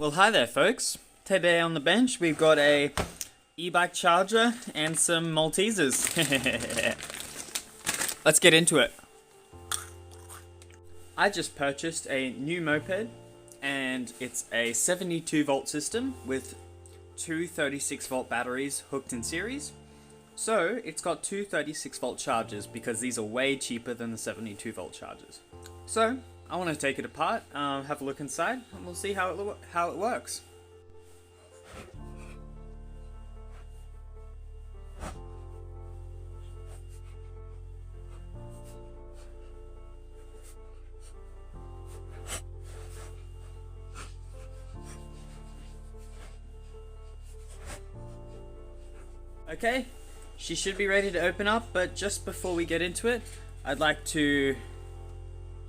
Well, hi there folks. Today on the bench we've got a e-bike charger and some Maltesers. Let's get into it. I just purchased a new moped and it's a 72 volt system with two 36 volt batteries hooked in series. So it's got two 36 volt chargers because these are way cheaper than the 72 volt chargers. So I want to take it apart, have a look inside, and we'll see how it works. Okay, she should be ready to open up, but just before we get into it, I'd like to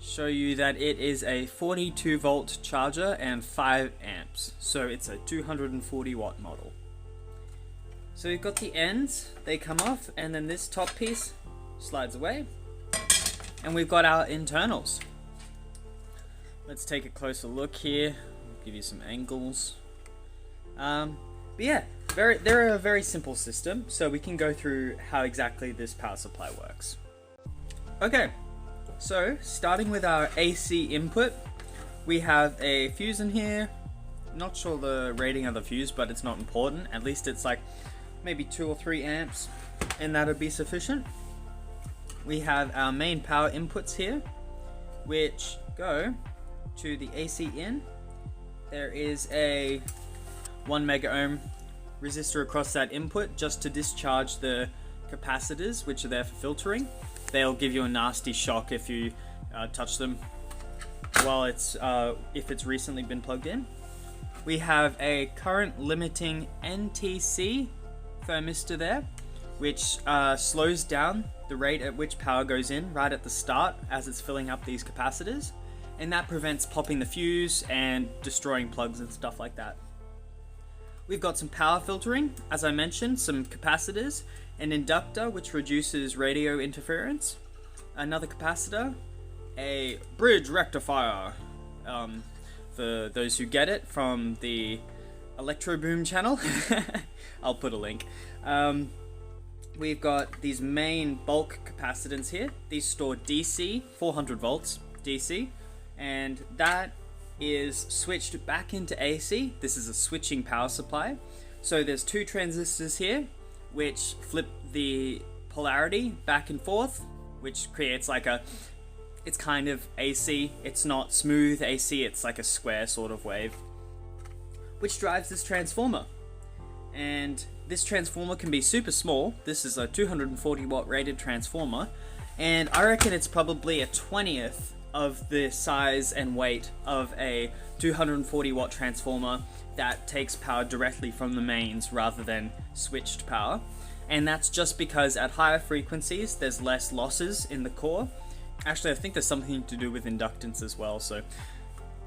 show you that it is a 42 volt charger and 5 amps, so it's a 240 watt model. So you've got the ends, they come off, and then this top piece slides away, and we've got our internals. Let's take a closer look here, I'll give you some angles. But yeah, they're a very simple system, so we can go through how exactly this power supply works. Okay. So, starting with our AC input, we have a fuse in here. Not sure the rating of the fuse, but it's not important. At least it's like maybe 2 or 3 amps, and that'll be sufficient. We have our main power inputs here, which go to the AC in. There is a 1 mega ohm resistor across that input just to discharge the capacitors, which are there for filtering. They'll give you a nasty shock if you touch them while if it's recently been plugged in. We have a current limiting NTC thermistor there, which slows down the rate at which power goes in right at the start as it's filling up these capacitors, and that prevents popping the fuse and destroying plugs and stuff like that. We've got some power filtering, as I mentioned, some capacitors, an inductor which reduces radio interference, another capacitor, a bridge rectifier, for those who get it from the Electro Boom channel. I'll put a link. We've got these main bulk capacitors here. These store DC, 400 volts DC, and that is switched back into AC. This is a switching power supply. So there's two transistors here which flip the polarity back and forth, which creates like it's kind of AC. It's not smooth AC, it's like a square sort of wave, which drives this transformer. And this transformer can be super small. This is a 240 watt rated transformer, and I reckon it's probably a 20th of the size and weight of a 240 watt transformer that takes power directly from the mains rather than switched power. And that's just because at higher frequencies there's less losses in the core. Actually, I think there's something to do with inductance as well, so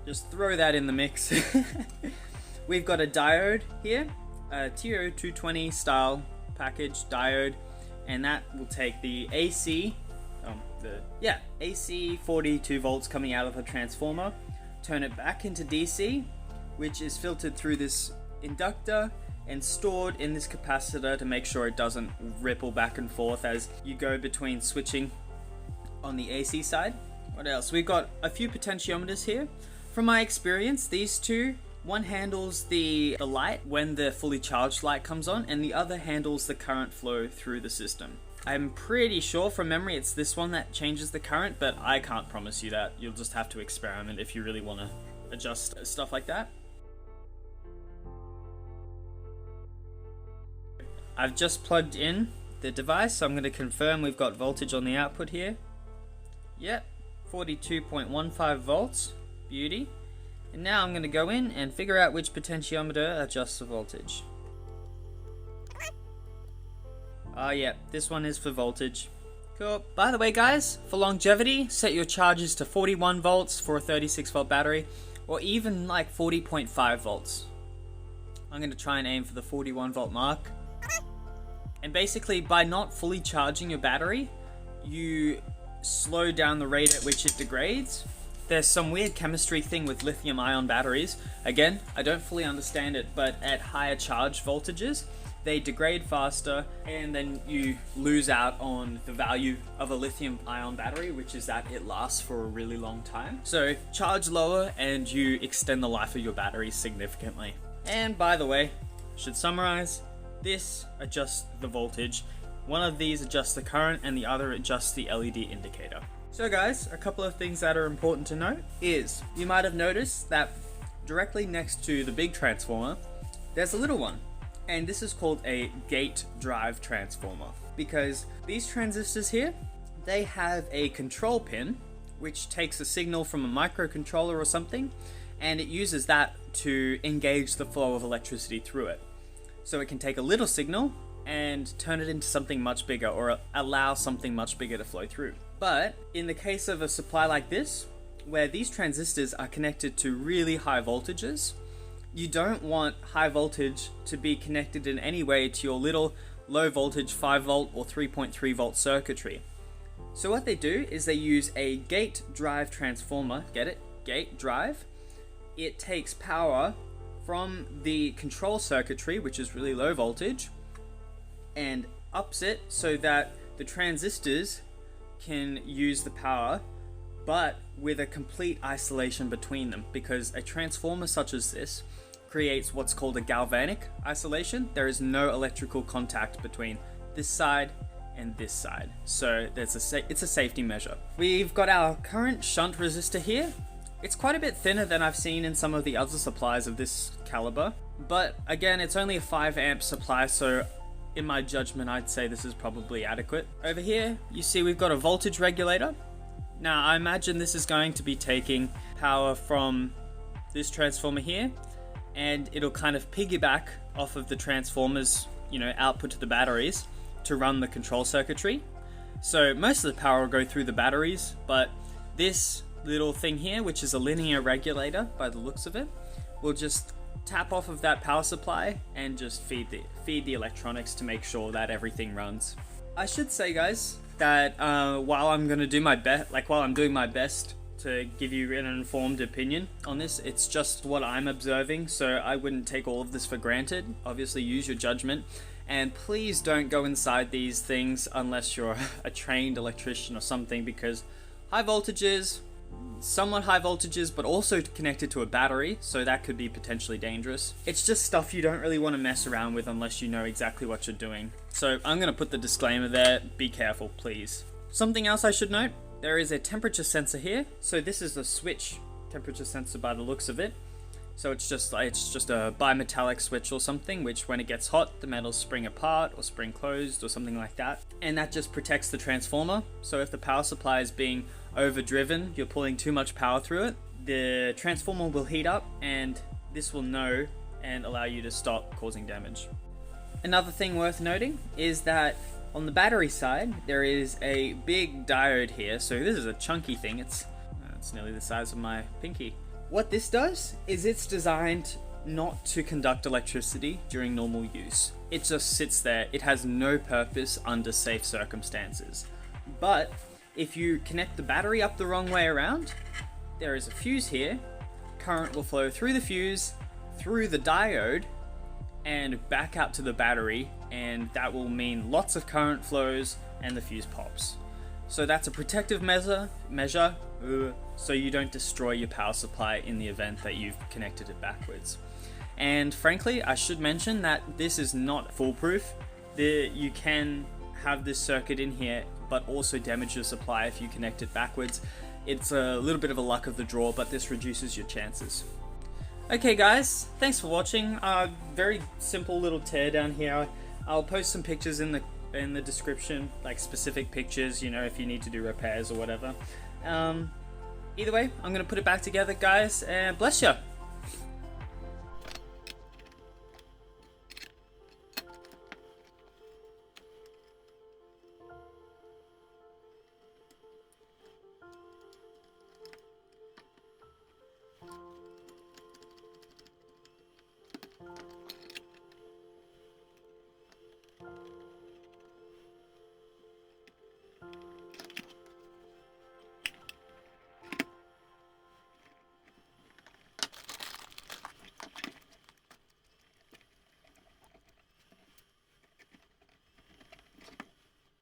just throw that in the mix. We've got a diode here, a TO220 style package diode, and that will take the AC AC 42 volts coming out of the transformer, turn it back into DC, which is filtered through this inductor and stored in this capacitor to make sure it doesn't ripple back and forth as you go between switching on the AC side. What else? We've got a few potentiometers here. From my experience, these two, one handles the light when the fully charged light comes on, and the other handles the current flow through the system. I'm pretty sure from memory it's this one that changes the current, but I can't promise you that. You'll just have to experiment if you really want to adjust stuff like that. I've just plugged in the device, so I'm going to confirm we've got voltage on the output here. Yep, 42.15 volts, beauty. And now I'm going to go in and figure out which potentiometer adjusts the voltage. Yeah, this one is for voltage. Cool. By the way guys, for longevity, set your charges to 41 volts for a 36 volt battery, or even like 40.5 volts. I'm going to try and aim for the 41 volt mark. And basically, by not fully charging your battery, you slow down the rate at which it degrades, there's some weird chemistry thing with lithium ion batteries. Again, I don't fully understand it, but at higher charge voltages, they degrade faster, and then you lose out on the value of a lithium ion battery, which is that it lasts for a really long time. So charge lower and you extend the life of your battery significantly. And by the way, should summarize, this adjusts the voltage. One of these adjusts the current and the other adjusts the LED indicator. So guys, a couple of things that are important to note is, you might have noticed that directly next to the big transformer, there's a little one. And this is called a gate drive transformer, because these transistors here, they have a control pin which takes a signal from a microcontroller or something, and it uses that to engage the flow of electricity through it. So it can take a little signal and turn it into something much bigger, or allow something much bigger to flow through. But in the case of a supply like this, where these transistors are connected to really high voltages, you don't want high voltage to be connected in any way to your little low voltage 5 volt or 3.3 volt circuitry. So what they do is they use a gate drive transformer. Get it? Gate drive. It takes power from the control circuitry, which is really low voltage, and ups it so that the transistors can use the power, but with a complete isolation between them, because a transformer such as this creates what's called a galvanic isolation. There is no electrical contact between this side and this side, so it's a safety measure. We've got our current shunt resistor here. It's quite a bit thinner than I've seen in some of the other supplies of this caliber, but again, it's only a 5 amp supply, so in my judgment, I'd say this is probably adequate. Over here, you see we've got a voltage regulator. Now, I imagine this is going to be taking power from this transformer here, and it'll kind of piggyback off of the transformer's, output to the batteries to run the control circuitry. So most of the power will go through the batteries, but this little thing here, which is a linear regulator by the looks of it, will just tap off of that power supply and just feed the electronics to make sure that everything runs. I should say, guys, that while I'm doing my best to give you an informed opinion on this, it's just what I'm observing, so I wouldn't take all of this for granted. Obviously, use your judgment, and please don't go inside these things unless you're a trained electrician or something, because high voltages, somewhat high voltages, but also connected to a battery, so that could be potentially dangerous. It's just stuff you don't really want to mess around with unless you know exactly what you're doing. So I'm going to put the disclaimer there, be careful please. Something else I should note, there is a temperature sensor here. So this is the switch temperature sensor by the looks of it. So it's just a bimetallic switch or something, which when it gets hot, the metals spring apart or spring closed or something like that. And that just protects the transformer. So if the power supply is being overdriven, you're pulling too much power through it, the transformer will heat up, and this will know and allow you to stop causing damage. Another thing worth noting is that on the battery side, there is a big diode here. So this is a chunky thing. It's nearly the size of my pinky. What this does is it's designed not to conduct electricity during normal use. It just sits there. It has no purpose under safe circumstances. But if you connect the battery up the wrong way around, there is a fuse here. Current will flow through the fuse, through the diode, and back out to the battery, and that will mean lots of current flows and the fuse pops. So that's a protective measure so you don't destroy your power supply in the event that you've connected it backwards. And frankly, I should mention that this is not foolproof. You can have this circuit in here but also damage your supply if you connect it backwards. It's a little bit of a luck of the draw, but this reduces your chances. Okay guys, thanks for watching. Very simple little teardown here. I'll post some pictures in the description, like specific pictures, if you need to do repairs or whatever. Either way, I'm gonna put it back together, guys, and bless ya.